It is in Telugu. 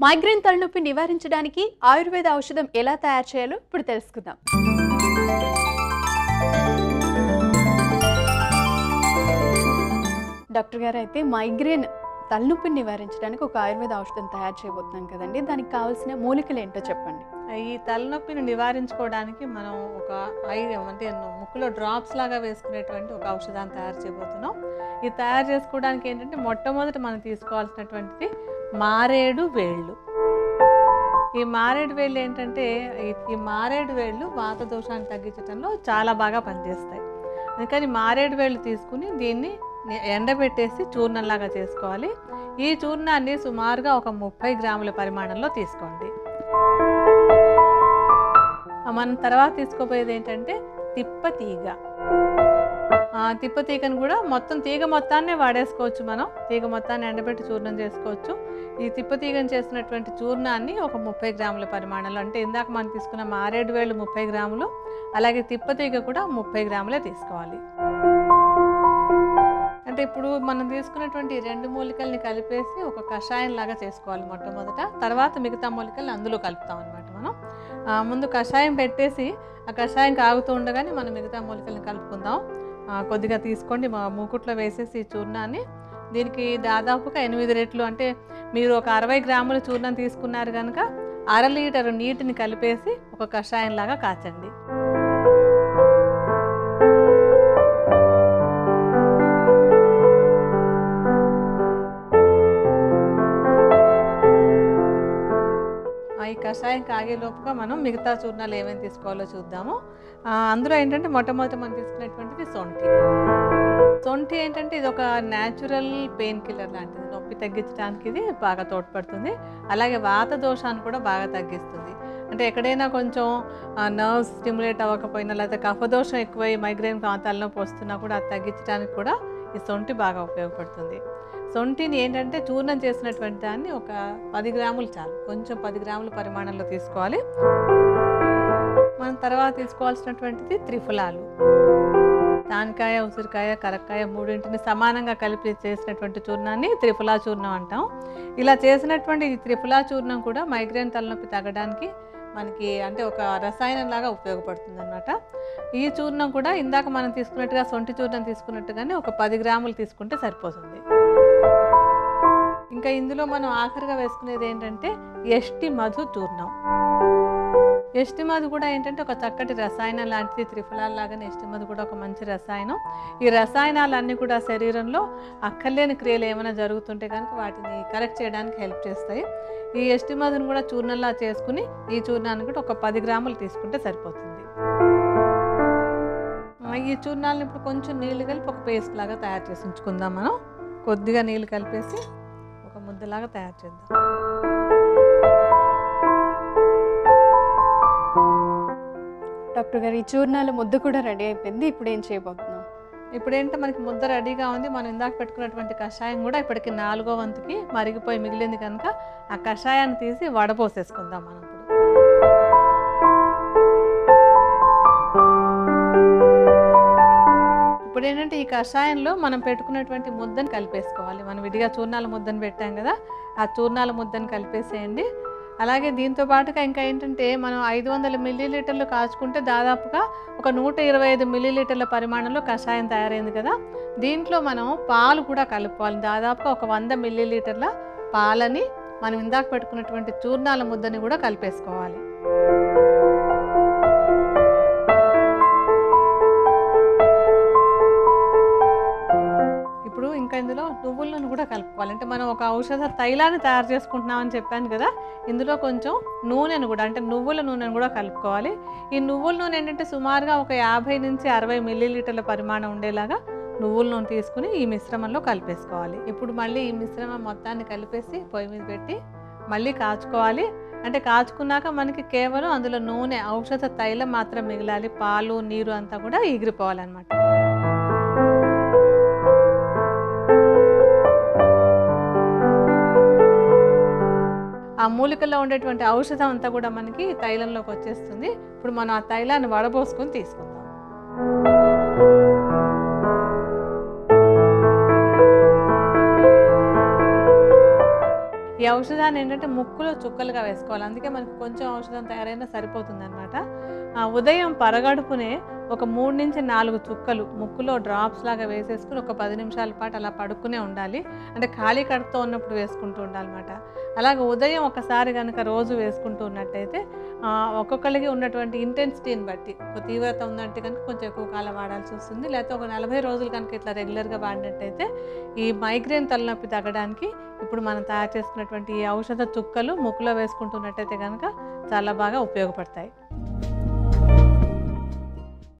మైగ్రేన్ తలనొప్పి నివారించడానికి ఆయుర్వేద ఔషధం ఎలా తయారు చేయాలో ఇప్పుడు తెలుసుకుందాం. డాక్టర్ గారు, అయితే మైగ్రేన్ తలనొప్పిని నివారించడానికి ఒక ఆయుర్వేద ఔషధం తయారు చేయబోతున్నాం కదండి, దానికి కావాల్సిన మూలికలు ఏంటో చెప్పండి. ఈ తలనొప్పిని నివారించుకోవడానికి మనం ఒక అంటే ముక్కులో డ్రాప్స్ లాగా వేసుకునేటువంటి ఒక ఔషధాన్ని తయారు చేయబోతున్నాం. ఇది తయారు చేసుకోవడానికి ఏంటంటే మొట్టమొదట మనం తీసుకోవాల్సినటువంటిది మారేడు వేళ్ళు. ఈ మారేడు వేళ్ళు ఏంటంటే ఈ మారేడు వేళ్ళు వాత దోషాన్ని తగ్గించడంలో చాలా బాగా పనిచేస్తాయి. అందుకని మారేడు వేళ్ళు తీసుకుని దీన్ని ఎండబెట్టేసి చూర్ణంలాగా చేసుకోవాలి. ఈ చూర్ణాన్ని సుమారుగా ఒక 30 గ్రాముల పరిమాణంలో తీసుకోండి. మనం తర్వాత తీసుకోబోయేది ఏంటంటే తిప్పతీగ. తిప్పతీగను కూడా మొత్తం తీగ మొత్తాన్నే వాడేసుకోవచ్చు. మనం తీగ మొత్తాన్ని ఎండబెట్టి చూర్ణం చేసుకోవచ్చు. ఈ తిప్పతీగను చేసినటువంటి చూర్ణాన్ని ఒక 30 గ్రాముల పరిమాణంలో, అంటే ఇందాక మనం తీసుకున్న మారేడు వేళ్ళు 30 గ్రాములు, అలాగే తిప్పతీగ కూడా 30 గ్రాములే తీసుకోవాలి. అంటే ఇప్పుడు మనం తీసుకున్నటువంటి 2 మూలికల్ని కలిపేసి ఒక కషాయం లాగా చేసుకోవాలి మొట్టమొదట. తర్వాత మిగతా మూలికలు అందులో కలుపుతాం అనమాట. మనం ముందు కషాయం పెట్టేసి ఆ కషాయం కాగుతూ ఉండగానే మనం మిగతా మూలికల్ని కలుపుకుందాం. కొద్దిగా తీసుకోండి, మూకుట్లో వేసేసి చూర్ణాన్ని. దీనికి దాదాపుగా 8 రెట్లు, అంటే మీరు ఒక 60 గ్రాముల చూర్ణం తీసుకున్నారు కనుక 1/2 లీటరు నీటిని కలిపేసి ఒక కషాయం లాగా కాచండి. ఈ కషాయం కాగేలోపుగా మనం మిగతా చూర్ణాలు ఏమేమి తీసుకోవాలో చూద్దాము. అందులో ఏంటంటే మొట్టమొదటి మనం తీసుకునేటువంటిది సొంఠి. సొంఠి ఏంటంటే ఇది ఒక న్యాచురల్ పెయిన్ కిల్లర్ లాంటిది. నొప్పి తగ్గించడానికి ఇది బాగా తోడ్పడుతుంది. అలాగే వాత దోషాన్ని కూడా బాగా తగ్గిస్తుంది. అంటే ఎక్కడైనా కొంచెం నర్వ్స్ స్టిమ్యులేట్ అవ్వకపోయినా, లేకపోతే కఫదోషం ఎక్కువై మైగ్రేన్ తలనొప్పి వస్తున్నా కూడా అది తగ్గించడానికి కూడా ఈ సొంఠి బాగా ఉపయోగపడుతుంది. సొంఠిని ఏంటంటే చూర్ణం చేసినటువంటి దాన్ని ఒక 10 గ్రాములు చాలు, కొంచెం 10 గ్రాముల పరిమాణంలో తీసుకోవాలి. మనం తర్వాత తీసుకోవాల్సినటువంటిది త్రిఫలాలు. తానికాయ, ఉసిరికాయ, కరక్కాయ మూడింటిని సమానంగా కలిపి చేసినటువంటి చూర్ణాన్ని త్రిఫలా చూర్ణం అంటాం. ఇలా చేసినటువంటి ఈ త్రిఫలా చూర్ణం కూడా మైగ్రేన్ తలనొప్పి తగ్గడానికి మనకి అంటే ఒక రసాయనం లాగా ఉపయోగపడుతుంది అన్నమాట. ఈ చూర్ణం కూడా ఇందాక మనం తీసుకున్నట్టుగా సొంటి చూర్ణం తీసుకున్నట్టుగానే ఒక 10 గ్రాములు తీసుకుంటే సరిపోతుంది. ఇంకా ఇందులో మనం ఆఖరిగా వేసుకునేది ఏంటంటే ఎష్టి మధు చూర్ణం. ఎష్టి మధు కూడా ఏంటంటే ఒక చక్కటి రసాయనం లాంటిది. త్రిఫలాల లాగానే ఎష్టి మధు కూడా ఒక మంచి రసాయనం. ఈ రసాయనాలన్నీ కూడా శరీరంలో అక్కర్లేని క్రియలు ఏమైనా జరుగుతుంటే కనుక వాటిని కరెక్ట్ చేయడానికి హెల్ప్ చేస్తాయి. ఈ ఎష్టి మధును కూడా చూర్ణంలా చేసుకుని ఈ చూర్ణాన్ని కూడా ఒక 10 గ్రాములు తీసుకుంటే సరిపోతుంది. ఈ చూర్ణాలను ఇప్పుడు కొంచెం నీళ్లు కలిపి ఒక పేస్ట్ లాగా తయారు చేసి ఉంచుకుందాం. మనం కొద్దిగా నీళ్ళు కలిపేసి ఒక ముద్దలాగా తయారు చేద్దాం. డాక్టర్ గారు, ఈ చూర్ణాల ముద్ద కూడా రెడీ అయిపోయింది. ఇప్పుడు ఏం చేయబోతున్నాం? ఇప్పుడు ఏంటంటే మనకి ముద్ద రెడీగా ఉంది. మనం ఇందాక పెట్టుకున్నటువంటి కషాయం కూడా ఇప్పటికి 4వ వంతుకి మరిగిపోయి మిగిలింది కనుక ఆ కషాయాన్ని తీసి వడపోసేసుకుందాం మనం ఇప్పుడు. ఇప్పుడు ఏంటంటే ఈ కషాయంలో మనం పెట్టుకున్నటువంటి ముద్దను కలిపేసుకోవాలి. మనం విడిగా చూర్ణాల ముద్దను పెట్టాం కదా, ఆ చూర్ణాల ముద్దను కలిపేసేయండి. అలాగే దీంతో పాటుగా ఇంకా ఏంటంటే మనం 500 మిల్లీలీటర్లు కాచుకుంటే దాదాపుగా ఒక 125 మిల్లీలీటర్ల పరిమాణంలో కషాయం తయారైంది కదా. దీంట్లో మనం పాలు కూడా కలుపుకోవాలి. దాదాపుగా ఒక 100 మిల్లీలీటర్ల పాలని మనం ఇందాక పెట్టుకున్నటువంటి చూర్ణాల ముద్దని కూడా కలిపేసుకోవాలి. ఇప్పుడు ఇంకా ఇందులో నువ్వుల నూనె కూడా కలుపుకోవాలి. అంటే మనం ఒక ఔషధ తైలాన్ని తయారు చేసుకుంటున్నామని చెప్పాను కదా, ఇందులో కొంచెం నూనెను కూడా, అంటే నువ్వుల నూనెను కూడా కలుపుకోవాలి. ఈ నువ్వుల నూనె ఏంటంటే సుమారుగా ఒక 50 నుంచి 60 మిల్లీలీటర్ల పరిమాణం ఉండేలాగా నువ్వుల నూనె తీసుకుని ఈ మిశ్రమంలో కలిపేసుకోవాలి. ఇప్పుడు మళ్ళీ ఈ మిశ్రమం మొత్తాన్ని కలిపేసి పొయ్యి మీద పెట్టి మళ్ళీ కాచుకోవాలి. అంటే కాచుకున్నాక మనకి కేవలం అందులో నూనె, ఔషధ తైలం మాత్రం మిగిలాలి. పాలు, నీరు అంతా కూడా ఎగిరిపోవాలన్నమాట. ఆ మూలికల్లో ఉండేటువంటి ఔషధం అంతా కూడా మనకి తైలంలోకి వచ్చేస్తుంది. ఇప్పుడు మనం ఆ తైలాన్ని వడబోసుకొని తీసుకుందాం. ఈ ఔషధాన్ని ఏంటంటే ముక్కులో చుక్కలుగా వేసుకోవాలి. అందుకే మనకు కొంచెం ఔషధం తయారైనా సరిపోతుందనమాట. ఉదయం పరగడుపునే ఒక 3-4 చుక్కలు ముక్కులో డ్రాప్స్ లాగా వేసేసుకుని ఒక 10 నిమిషాల పాటు అలా పడుకునే ఉండాలి. అంటే ఖాళీ కడుపుతో ఉన్నప్పుడు వేసుకుంటూ ఉండాలన్నమాట. అలాగే ఉదయం ఒకసారి కనుక రోజు వేసుకుంటూ ఉన్నట్టయితే ఒక్కొక్కరికి ఉన్నటువంటి ఇంటెన్సిటీని బట్టి ఒక తీవ్రత ఉందంటే కనుక కొంచెం ఎక్కువ కాలం వాడాల్సి వస్తుంది. లేకపోతే ఒక 40 రోజులు కనుక ఇట్లా రెగ్యులర్గా వాడినట్టయితే ఈ మైగ్రేన్ తలనొప్పి తగ్గడానికి ఇప్పుడు మనం తయారు చేసుకున్నటువంటి ఈ ఔషధ చుక్కలు ముక్కులో వేసుకుంటున్నట్టయితే కనుక చాలా బాగా ఉపయోగపడతాయి.